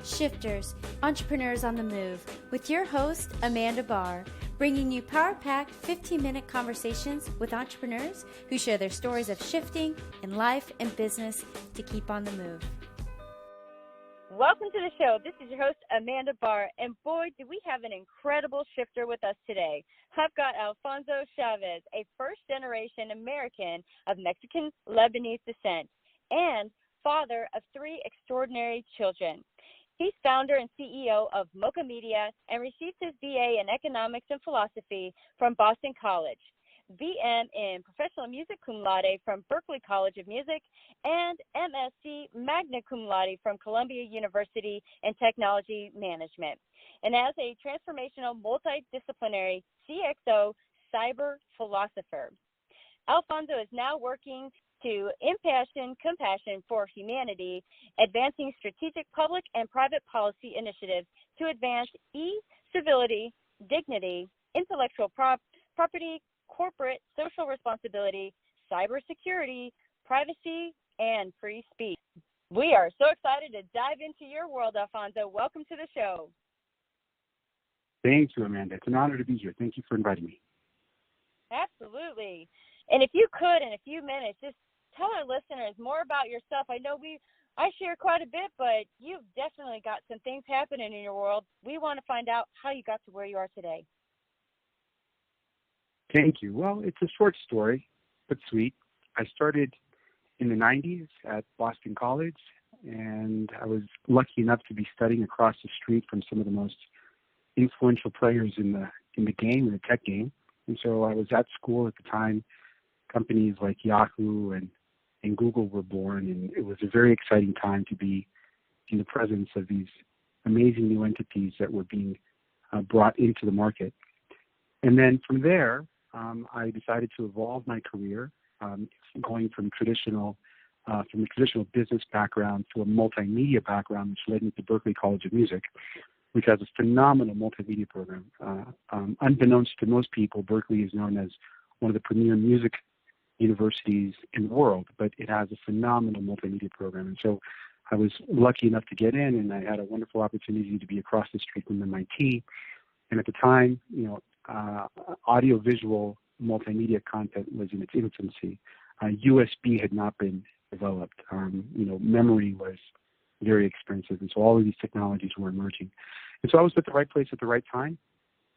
shifters, entrepreneurs on the move, with your host, Amanda Barr, bringing you power-packed 15-minute conversations with entrepreneurs who share their stories of shifting in life and business to keep on the move. Welcome to the show. This is your host, Amanda Barr, and boy, do we have an incredible shifter with us today. I've got Alfonso Chavez, a first-generation American of Mexican-Lebanese descent and father of 3 extraordinary children. He's founder and CEO of Mocha Media and received his BA in Economics and Philosophy from Boston College, BM in Professional Music Cum Laude from Berklee College of Music, and MSc Magna Cum Laude from Columbia University in Technology Management. And as a transformational multidisciplinary CXO cyberphilosopher, Alfonso is now working to impassion compassion for humanity, advancing strategic public and private policy initiatives to advance civility, dignity, intellectual property, corporate social responsibility, cybersecurity, privacy, and free speech. We are so excited to dive into your world, Alfonso. Welcome to the show. Thank you, Amanda. It's an honor to be here. Thank you for inviting me. Absolutely. And if you could, in a few minutes, just tell our listeners more about yourself. I know I share quite a bit, but you've definitely got some things happening in your world. We want to find out how you got to where you are today. Thank you. Well, it's a short story, but sweet. I started in the 90s at Boston College, and I was lucky enough to be studying across the street from some of the most influential players in the game, in the tech game. And so I was at school at the time. Companies like Yahoo and Google were born, and it was a very exciting time to be in the presence of these amazing new entities that were being brought into the market. And then from there, I decided to evolve my career, going from a traditional business background to a multimedia background, which led me to Berklee College of Music, which has a phenomenal multimedia program. Unbeknownst to most people, Berklee is known as one of the premier music universities in the world, but it has a phenomenal multimedia program. And so I was lucky enough to get in, and I had a wonderful opportunity to be across the street from MIT. And at the time, audio-visual multimedia content was in its infancy. USB had not been developed. Memory was very expensive, and so all of these technologies were emerging. And so I was at the right place at the right time,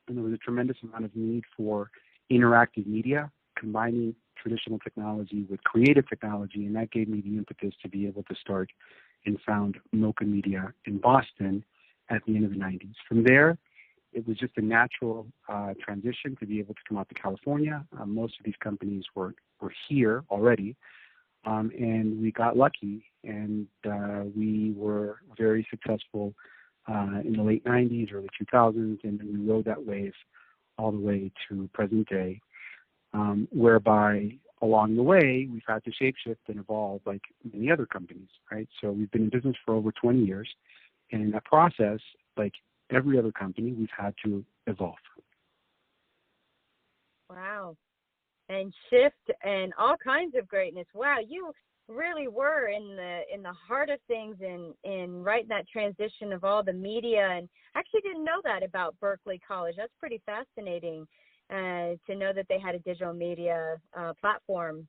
and there was a tremendous amount of need for interactive media, combining traditional technology with creative technology, and that gave me the impetus to be able to start and found Mocha Media in Boston at the end of the 90s. From there, it was just a natural transition to be able to come out to California. Most of these companies were here already, and we got lucky, and we were very successful in the late 90s, early 2000s, and then we rode that wave all the way to present day, whereby along the way we've had to shapeshift and evolve like many other companies, right? So we've been in business for over 20 years, and in that process, like every other company, we've had to evolve. Wow. And shift and all kinds of greatness. Wow, you really were in the heart of things in right that transition of all the media, and I actually didn't know that about Berklee College. That's pretty fascinating to know that they had a digital media platform.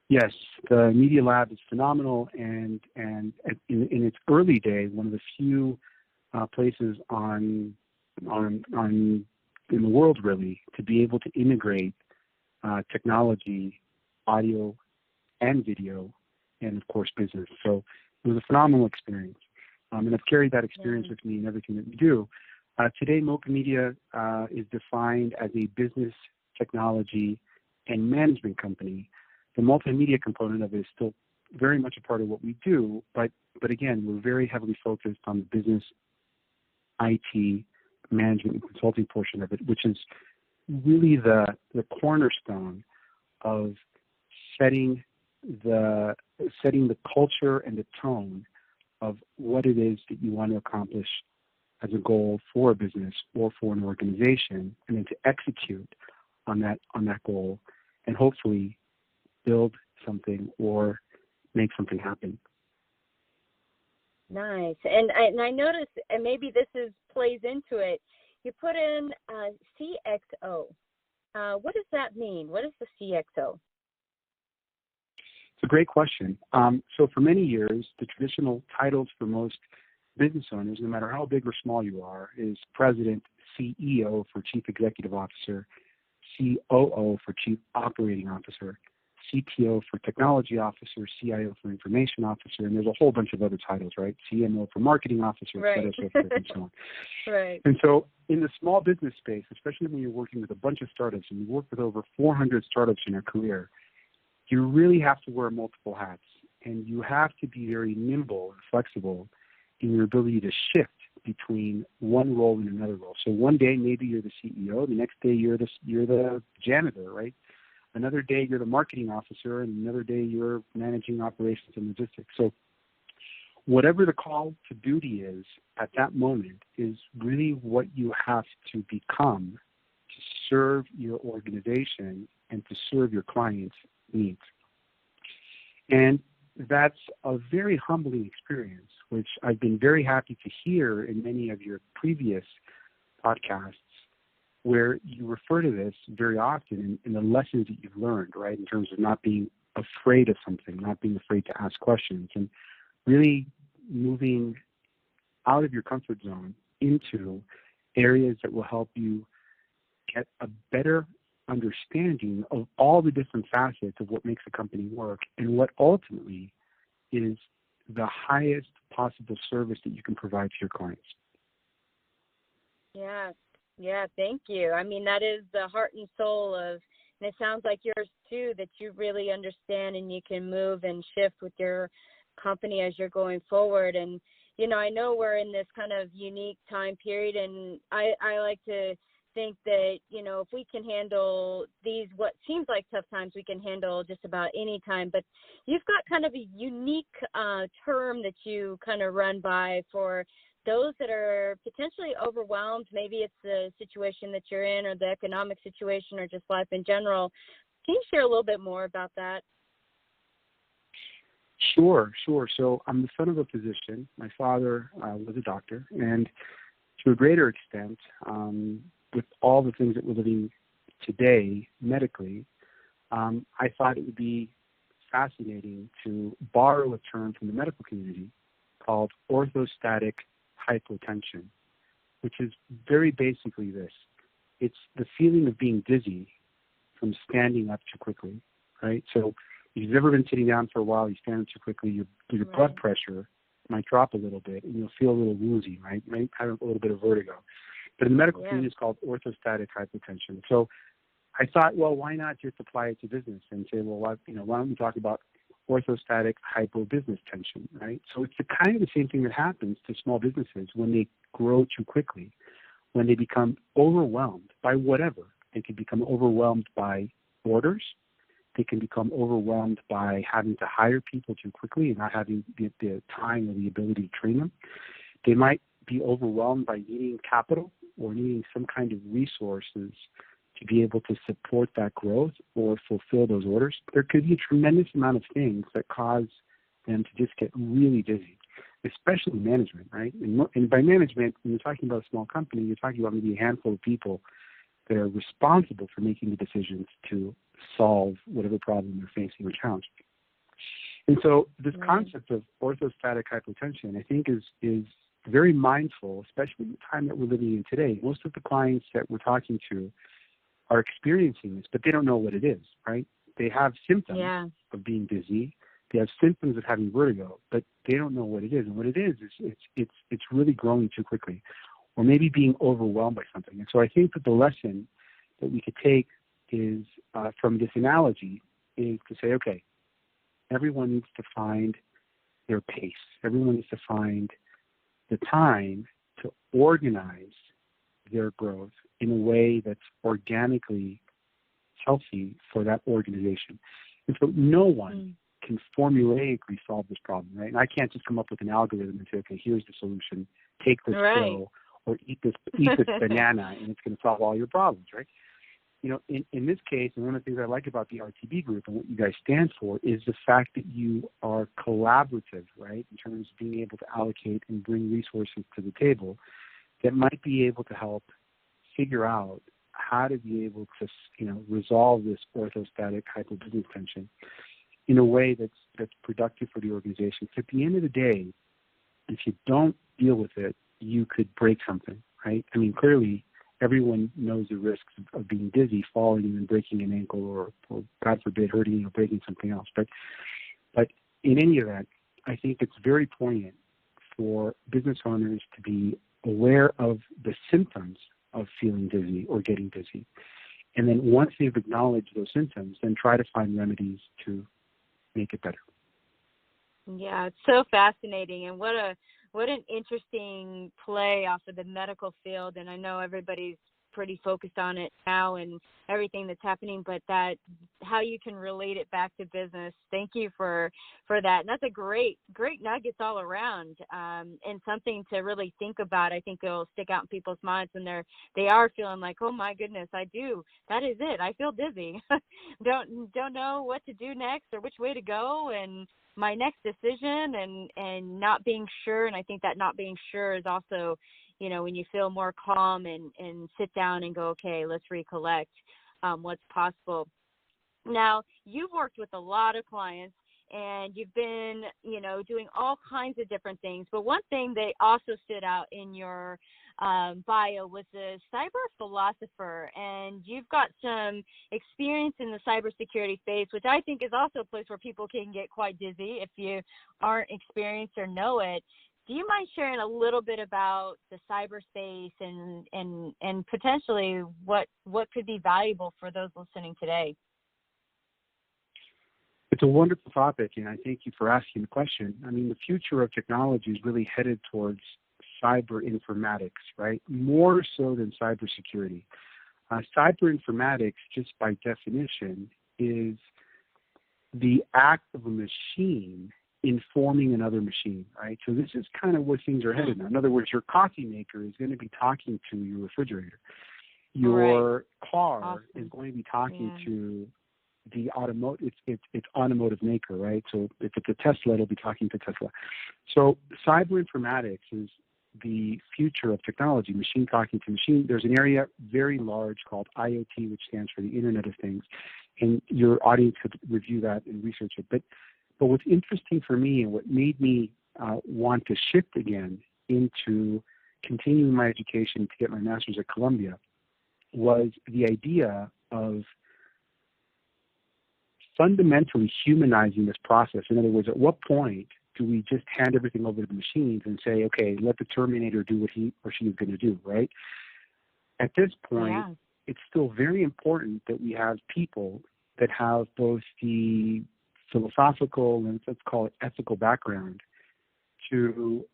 Yes, the Media Lab is phenomenal, and in its early days, one of the few places in the world really to be able to integrate technology, audio, and video, and of course business. So it was a phenomenal experience, and I've carried that experience with me in everything that we do. Today, Mocha Media is defined as a business, technology, and management company. The multimedia component of it is still very much a part of what we do, but again, we're very heavily focused on the business, IT, management, and consulting portion of it, which is really the cornerstone of setting the culture and the tone of what it is that you want to accomplish as a goal for a business or for an organization, and then to execute on that goal and hopefully build something or make something happen. Nice. And I noticed, and maybe this plays into it, you put in CXO. What does that mean? What is the CXO? It's a great question. So for many years, the traditional titles for most business owners, no matter how big or small you are, is president, CEO for chief executive officer, COO for chief operating officer, CTO for technology officer, CIO for information officer, and there's a whole bunch of other titles, right? CMO for marketing officer, et cetera, so forth and so on. Right. And so in the small business space, especially when you're working with a bunch of startups, and you work with over 400 startups in your career, you really have to wear multiple hats, and you have to be very nimble and flexible in your ability to shift between one role and another role. So one day maybe you're the CEO, the next day you're the janitor, right? Another day you're the marketing officer, and another day you're managing operations and logistics. So whatever the call to duty is at that moment is really what you have to become to serve your organization and to serve your clients' needs. And that's a very humbling experience, which I've been very happy to hear in many of your previous podcasts, where you refer to this very often in the lessons that you've learned, right, in terms of not being afraid of something, not being afraid to ask questions, and really moving out of your comfort zone into areas that will help you get a better understanding of all the different facets of what makes a company work and what ultimately is the highest possible service that you can provide to your clients. Yeah, thank you. I mean, that is the heart and soul of, and it sounds like yours too, that you really understand and you can move and shift with your company as you're going forward. And, you know, I know we're in this kind of unique time period, and I like to think that, you know, if we can handle these, what seems like tough times, we can handle just about any time. But you've got kind of a unique term that you kind of run by for those that are potentially overwhelmed. Maybe it's the situation that you're in or the economic situation or just life in general. Can you share a little bit more about that? Sure. So I'm the son of a physician. My father was a doctor, and to a greater extent, with all the things that we're living today medically, I thought it would be fascinating to borrow a term from the medical community called orthostatic hypotension, which is very basically this. It's the feeling of being dizzy from standing up too quickly, right? So if you've ever been sitting down for a while, you stand up too quickly, your Right. blood pressure might drop a little bit, and you'll feel a little woozy, right? You might have a little bit of vertigo. But in the medical community, it's called orthostatic hypotension. So I thought, well, why not just apply it to business and say, well, why don't we talk about orthostatic hypo-business tension, right? So it's the kind of the same thing that happens to small businesses when they grow too quickly, when they become overwhelmed by whatever. They can become overwhelmed by orders. They can become overwhelmed by having to hire people too quickly and not having the time or the ability to train them. They might be overwhelmed by needing capital or needing some kind of resources to be able to support that growth or fulfill those orders. There could be a tremendous amount of things that cause them to just get really busy, especially management, right? And by management, when you're talking about a small company, you're talking about maybe a handful of people that are responsible for making the decisions to solve whatever problem they're facing or challenge. And so this concept of orthostatic hypotension, I think, is very mindful, especially in the time that we're living in today. Most of the clients that we're talking to are experiencing this, but they don't know what it is, right? They have symptoms of being dizzy. They have symptoms of having vertigo, but they don't know what it is. And what it is it's really growing too quickly, or maybe being overwhelmed by something. And so I think that the lesson that we could take is from this analogy is to say, okay, everyone needs to find their pace. Everyone needs to find the time to organize their growth in a way that's organically healthy for that organization. And so no one can formulaically solve this problem, right? And I can't just come up with an algorithm and say, okay, here's the solution. Take this pill or eat this banana and it's going to solve all your problems, right? in this case, and one of the things I like about the RTB group and what you guys stand for is the fact that you are collaborative, right, in terms of being able to allocate and bring resources to the table that might be able to help figure out how to be able to, resolve this orthostatic hypobusiness tension in a way that's productive for the organization. So at the end of the day, if you don't deal with it, you could break something, right? I mean, clearly, everyone knows the risks of being dizzy, falling, and then breaking an ankle, or God forbid, hurting or breaking something else. But in any event, I think it's very poignant for business owners to be aware of the symptoms of feeling dizzy or getting dizzy. And then once they've acknowledged those symptoms, then try to find remedies to make it better. Yeah, it's so fascinating, and what an interesting play off of the medical field. And I know everybody's pretty focused on it now and everything that's happening, but that how you can relate it back to business. Thank you for that. And that's a great nuggets all around, and something to really think about. I think it'll stick out in people's minds when they are feeling like, oh my goodness, that is it. I feel dizzy. don't know what to do next or which way to go, and my next decision, and not being sure. And I think that not being sure is also, when you feel more calm and sit down and go, okay, let's recollect what's possible. Now, you've worked with a lot of clients, and you've been, doing all kinds of different things. But one thing that also stood out in your bio was the cyberphilosopher, and you've got some experience in the cybersecurity space, which I think is also a place where people can get quite dizzy if you aren't experienced or know it. Do you mind sharing a little bit about the cyberspace and potentially what could be valuable for those listening today? It's a wonderful topic, and I thank you for asking the question. I mean, the future of technology is really headed towards cyber informatics, right? More so than cybersecurity. Cyber informatics, just by definition, is the act of a machine informing another machine, right? So this is kind of where things are headed now. In other words, your coffee maker is going to be talking to your refrigerator. Your car is going to be talking to the automotive, it's automotive maker, right? So if it's a Tesla, it'll be talking to Tesla. So cyber informatics is the future of technology, machine talking to machine. There's an area very large called IoT, which stands for the Internet of Things, and your audience could review that and research it. But what's interesting for me and what made me want to shift again into continuing my education to get my master's at Columbia was the idea of fundamentally humanizing this process. In other words, at what point do we just hand everything over to the machines and say, okay, let the Terminator do what he or she is going to do, right? At this point, it's still very important that we have people that have both the philosophical and, let's call it, ethical background to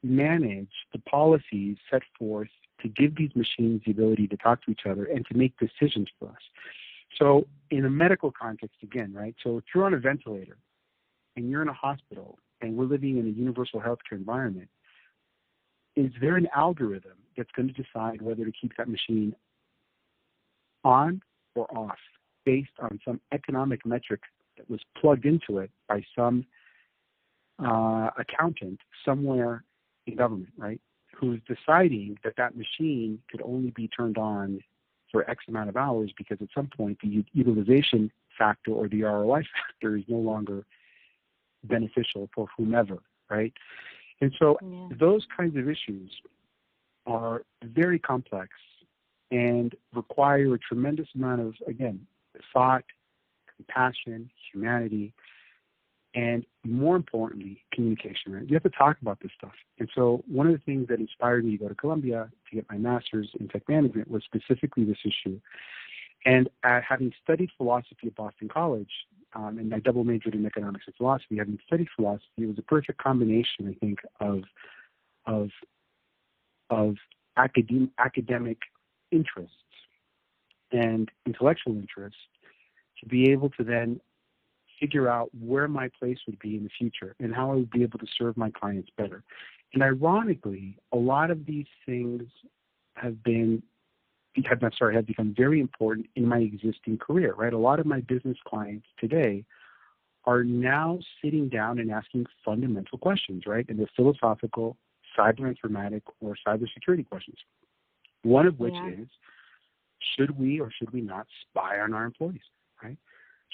manage the policies set forth to give these machines the ability to talk to each other and to make decisions for us. So in a medical context, again, right? So if you're on a ventilator and you're in a hospital and we're living in a universal healthcare environment, is there an algorithm that's going to decide whether to keep that machine on or off based on some economic metric that was plugged into it by some accountant somewhere in government, right? Who's deciding that that machine could only be turned on for X amount of hours because at some point the utilization factor or the ROI factor is no longer beneficial for whomever, right? And so those kinds of issues are very complex and require a tremendous amount of, again, thought, compassion, humanity, and more importantly, communication, right? You have to talk about this stuff. And so one of the things that inspired me to go to Columbia to get my master's in tech management was specifically this issue. And having studied philosophy at Boston College, and I double majored in economics and philosophy, having studied philosophy, it was a perfect combination, I think, of academic interests and intellectual interests to be able to then figure out where my place would be in the future and how I would be able to serve my clients better. And ironically, a lot of these things have been have become very important in my existing career, right? A lot of my business clients today are now sitting down and asking fundamental questions, right? And they're philosophical, cyber informatic, or cybersecurity questions. One of which is, should we or should we not spy on our employees, right?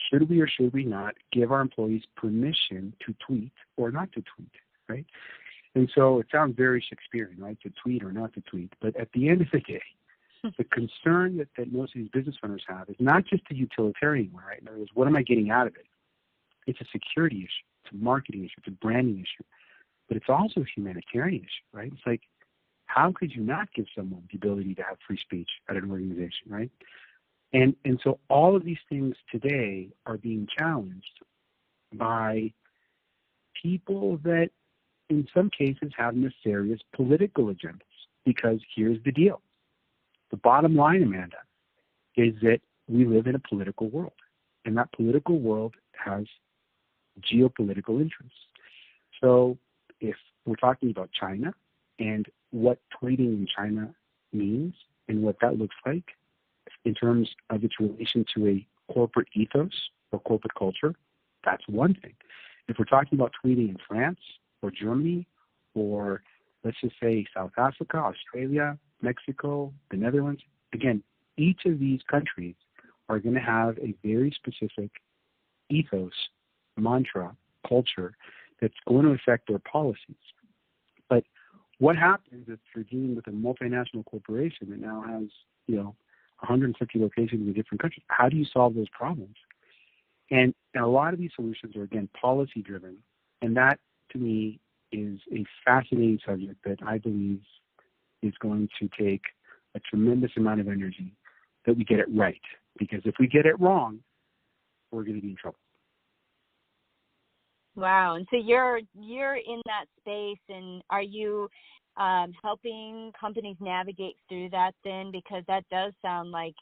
Should we or should we not give our employees permission to tweet or not to tweet, right? And so it sounds very Shakespearean, right? To tweet or not to tweet. But at the end of the day, the concern that most of these business owners have is not just a utilitarian one, right? In other words, what am I getting out of it? It's a security issue. It's a marketing issue. It's a branding issue. But it's also a humanitarian issue, right? It's like, how could you not give someone the ability to have free speech at an organization, right? And so all of these things today are being challenged by people that in some cases have nefarious political agendas. Because here's the deal. The bottom line, Amanda, is that we live in a political world. And that political world has geopolitical interests. So if we're talking about China and what tweeting in China means and what that looks like in terms of its relation to a corporate ethos or corporate culture, that's one thing. If we're talking about tweeting in France or Germany or let's just say South Africa, Australia, Mexico, the Netherlands, again, each of these countries are going to have a very specific ethos, mantra, culture that's going to affect their policies. But what happens if you're dealing with a multinational corporation that now has, 150 locations in different countries? How do you solve those problems? And a lot of these solutions are, again, policy-driven. And that, to me, is a fascinating subject that I believe is going to take a tremendous amount of energy that we get it right. Because if we get it wrong, we're going to be in trouble. Wow. And so you're in that space, and are you helping companies navigate through that then? Because that does sound like,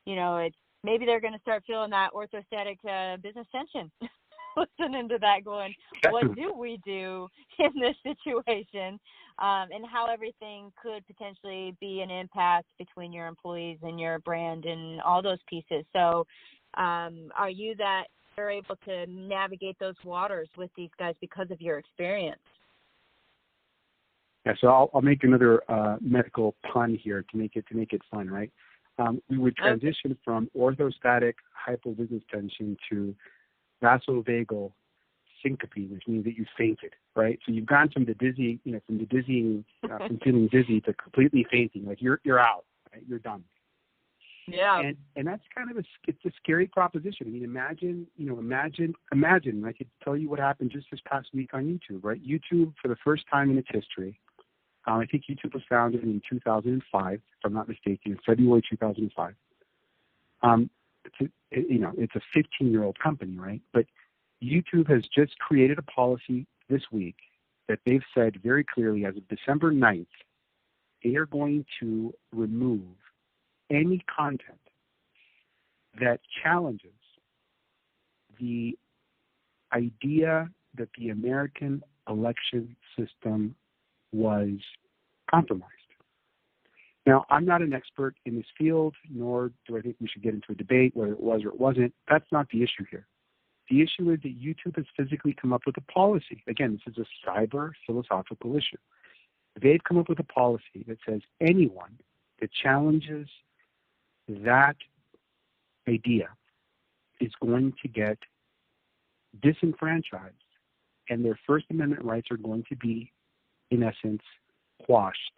it's maybe they're going to start feeling that orthostatic business tension. Listening to that going, what do we do in this situation? And how everything could potentially be an impasse between your employees and your brand and all those pieces. So are you that you're able to navigate those waters with these guys because of your experience? Yeah, so I'll make another medical pun here to make it fun, right? We would transition from orthostatic hypobusiness tension to vasovagal syncope, which means that you fainted, right? So you've gone from the dizzying, from feeling dizzy to completely fainting, like you're out, right? You're done. Yeah. And that's kind of it's a scary proposition. I mean, imagine, I could tell you what happened just this past week on YouTube, right? YouTube, for the first time in its history, I think YouTube was founded in 2005, if I'm not mistaken, in February 2005. It's a 15-year-old company, right? But YouTube has just created a policy this week that they've said very clearly as of December 9th, they are going to remove any content that challenges the idea that the American election system was compromised. Now, I'm not an expert in this field, nor do I think we should get into a debate whether it was or it wasn't. That's not the issue here. The issue is that YouTube has physically come up with a policy. Again, this is a cyber philosophical issue. They've come up with a policy that says anyone that challenges that idea is going to get disenfranchised, and their First Amendment rights are going to be, in essence, quashed,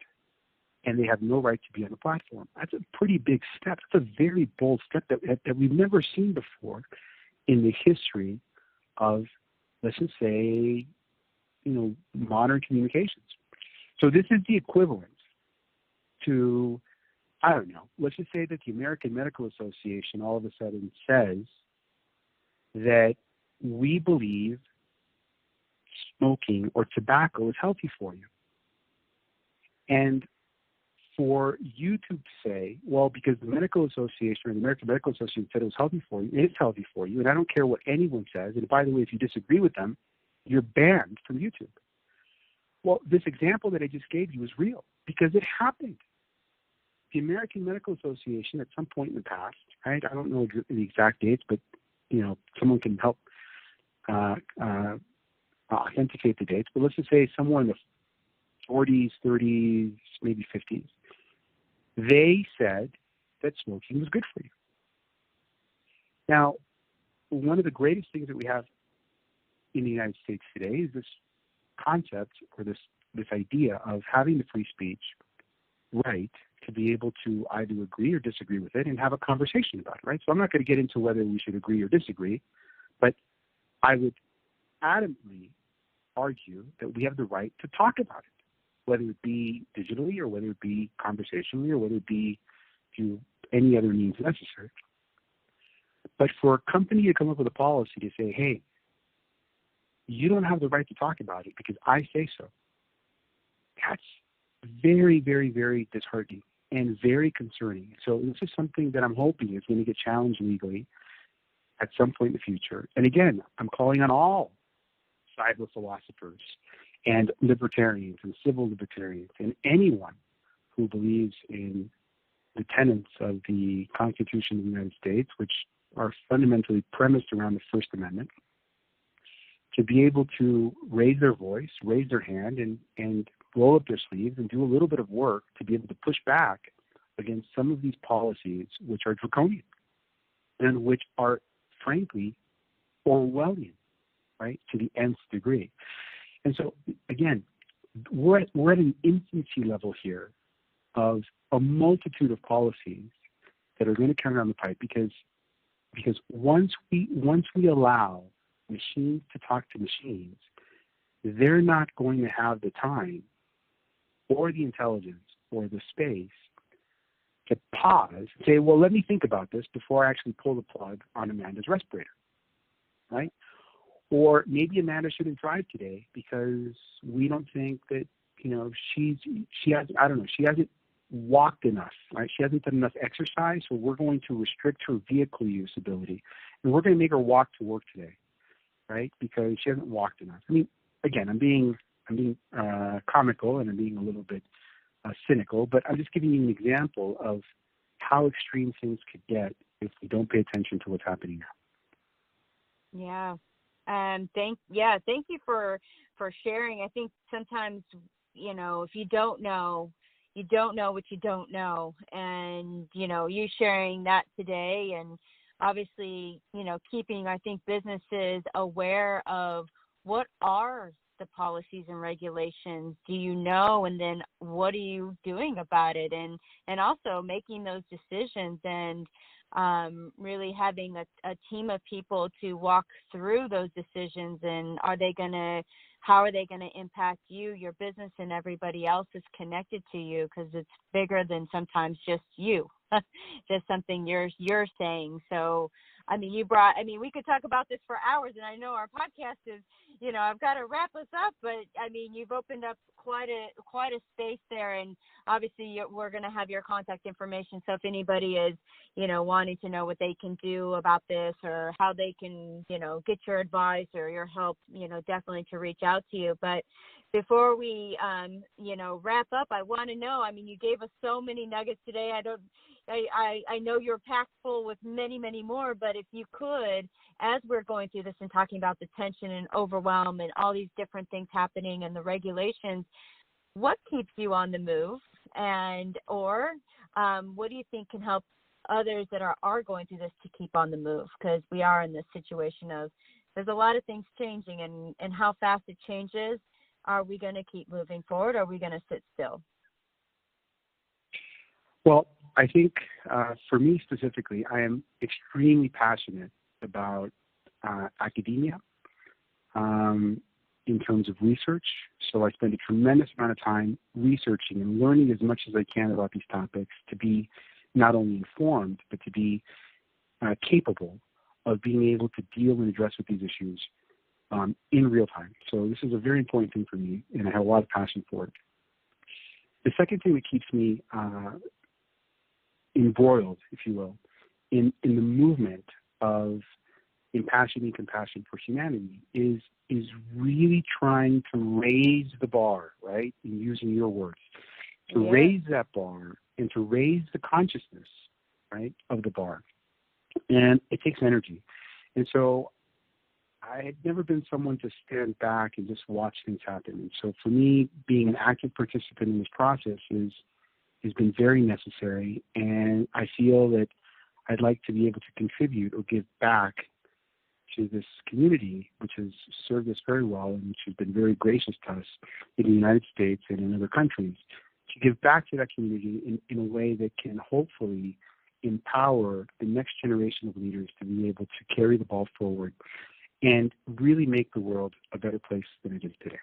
and they have no right to be on the platform. That's a pretty big step. That's a very bold step that we've never seen before in the history of, let's just say, modern communications. So this is the equivalent to, I don't know, let's just say that the American Medical Association all of a sudden says that we believe smoking or tobacco is healthy for you. And for you to say, well, because the Medical Association or the American Medical Association said it was healthy for you, it's healthy for you, and I don't care what anyone says, and by the way, if you disagree with them, you're banned from YouTube. Well, this example that I just gave you is real because it happened. the American Medical Association, at some point in the past, right? I don't know the exact dates, but someone can help authenticate the dates. But let's just say somewhere in the 40s, 30s, maybe 50s, they said that smoking was good for you. Now, one of the greatest things that we have in the United States today is this concept, or this idea of having the free speech right to be able to either agree or disagree with it and have a conversation about it, right? So I'm not going to get into whether we should agree or disagree, but I would adamantly argue that we have the right to talk about it, whether it be digitally or whether it be conversationally or whether it be through any other means necessary. But for a company to come up with a policy to say, hey, you don't have the right to talk about it because I say so, that's very, very, very disheartening and very concerning. So this is something that I'm hoping is going to get challenged legally at some point in the future. And again, I'm calling on all cyber philosophers and libertarians and civil libertarians and anyone who believes in the tenets of the Constitution of the United States, which are fundamentally premised around the First Amendment, to be able to raise their voice, raise their hand, and roll up their sleeves and do a little bit of work to be able to push back against some of these policies which are draconian and which are, frankly, Orwellian, right, to the nth degree. And so, again, we're at an infancy level here of a multitude of policies that are going to come down the pipe because once we allow machines to talk to machines, they're not going to have the time or the intelligence or the space to pause and say, well, let me think about this before I actually pull the plug on Amanda's respirator, right? Or maybe Amanda shouldn't drive today because we don't think that, she hasn't walked enough, right? She hasn't done enough exercise, so we're going to restrict her vehicle use ability. And we're going to make her walk to work today, right? Because she hasn't walked enough. I mean, again, I'm being comical and I'm being a little bit cynical, but I'm just giving you an example of how extreme things could get if we don't pay attention to what's happening now. Yeah. Thank you for sharing. I think sometimes, if you don't know what you don't know. And, you sharing that today and obviously, keeping, I think, businesses aware of what are the policies and regulations, do you know, and then what are you doing about it? And also making those decisions and really having a team of people to walk through those decisions, and how are they going to impact you, your business, and everybody else is connected to you, because it's bigger than sometimes just you, just something you're saying. So, we could talk about this for hours, and I know our podcast is, I've got to wrap us up, but you've opened up quite a space there, and obviously we're going to have your contact information. So if anybody is, wanting to know what they can do about this or how they can, get your advice or your help, definitely to reach out to you. But before we, wrap up, I want to know, you gave us so many nuggets today. I know you're packed full with many, many more, but if you could, as we're going through this and talking about the tension and overwhelm and all these different things happening and the regulations, what keeps you on the move? Or what do you think can help others that are going through this to keep on the move? Because we are in this situation of there's a lot of things changing, and how fast it changes. Are we going to keep moving forward, or are we going to sit still? Well, I think for me specifically, I am extremely passionate about academia in terms of research. So I spend a tremendous amount of time researching and learning as much as I can about these topics to be not only informed, but to be capable of being able to deal and address with these issues in real time. So this is a very important thing for me, and I have a lot of passion for it. The second thing that keeps me embroiled, if you will, in the movement of impassioning compassion for humanity is really trying to raise the bar, right, in using your words, to raise that bar and to raise the consciousness, right, of the bar. And it takes energy. And so I had never been someone to stand back and just watch things happen. And so for me, being an active participant in this process has been very necessary. And I feel that I'd like to be able to contribute or give back to this community, which has served us very well and which has been very gracious to us in the United States and in other countries, to give back to that community in a way that can hopefully empower the next generation of leaders to be able to carry the ball forward and really make the world a better place than it is today.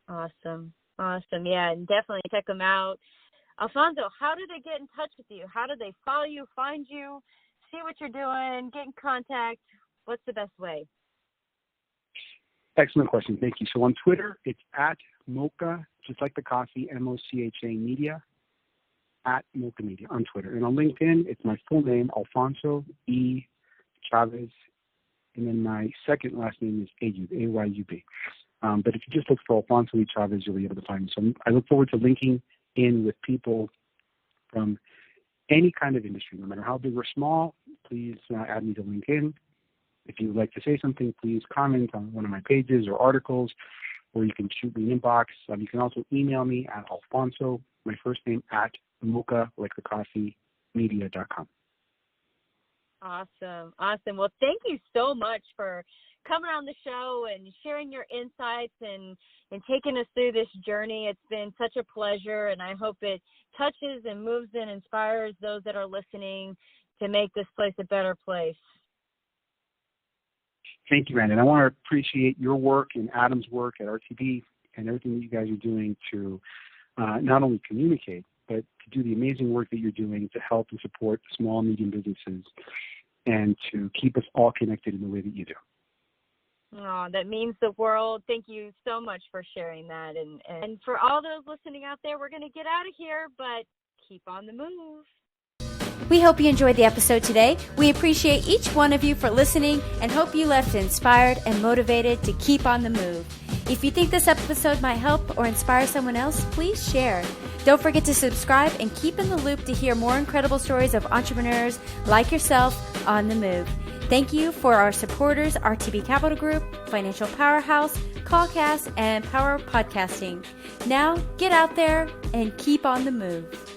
Awesome. Yeah, and definitely check them out. Alfonso, how do they get in touch with you? How do they follow you, find you, see what you're doing, get in contact? What's the best way? Excellent question. Thank you. So on Twitter, it's at Mocha, just like the coffee, Mocha Media, at Mocha Media on Twitter. And on LinkedIn, it's my full name, Alfonso E. Chavez. And then my second last name is Ayub, A-Y-U-B. But if you just look for Alfonso E. Chavez, you'll be able to find me. So I look forward to linking in with people from any kind of industry, no matter how big or small. Please add me to LinkedIn. If you would like to say something, please comment on one of my pages or articles, or you can shoot me an inbox. You can also email me at Alfonso, my first name, at Mocha, like the coffee, media.com. Awesome. Well, thank you so much for coming on the show and sharing your insights and taking us through this journey. It's been such a pleasure, and I hope it touches and moves and inspires those that are listening to make this place a better place. Thank you, Brandon. I want to appreciate your work and Adam's work at RTB and everything that you guys are doing to not only communicate, but to do the amazing work that you're doing to help and support small and medium businesses and to keep us all connected in the way that you do. Oh, that means the world. Thank you so much for sharing that. And for all those listening out there, we're going to get out of here, but keep on the move. We hope you enjoyed the episode today. We appreciate each one of you for listening and hope you left inspired and motivated to keep on the move. If you think this episode might help or inspire someone else, please share. Don't forget to subscribe and keep in the loop to hear more incredible stories of entrepreneurs like yourself on the move. Thank you for our supporters, RTB Capital Group, Financial Powerhouse, Callcast, and Power Podcasting. Now, get out there and keep on the move.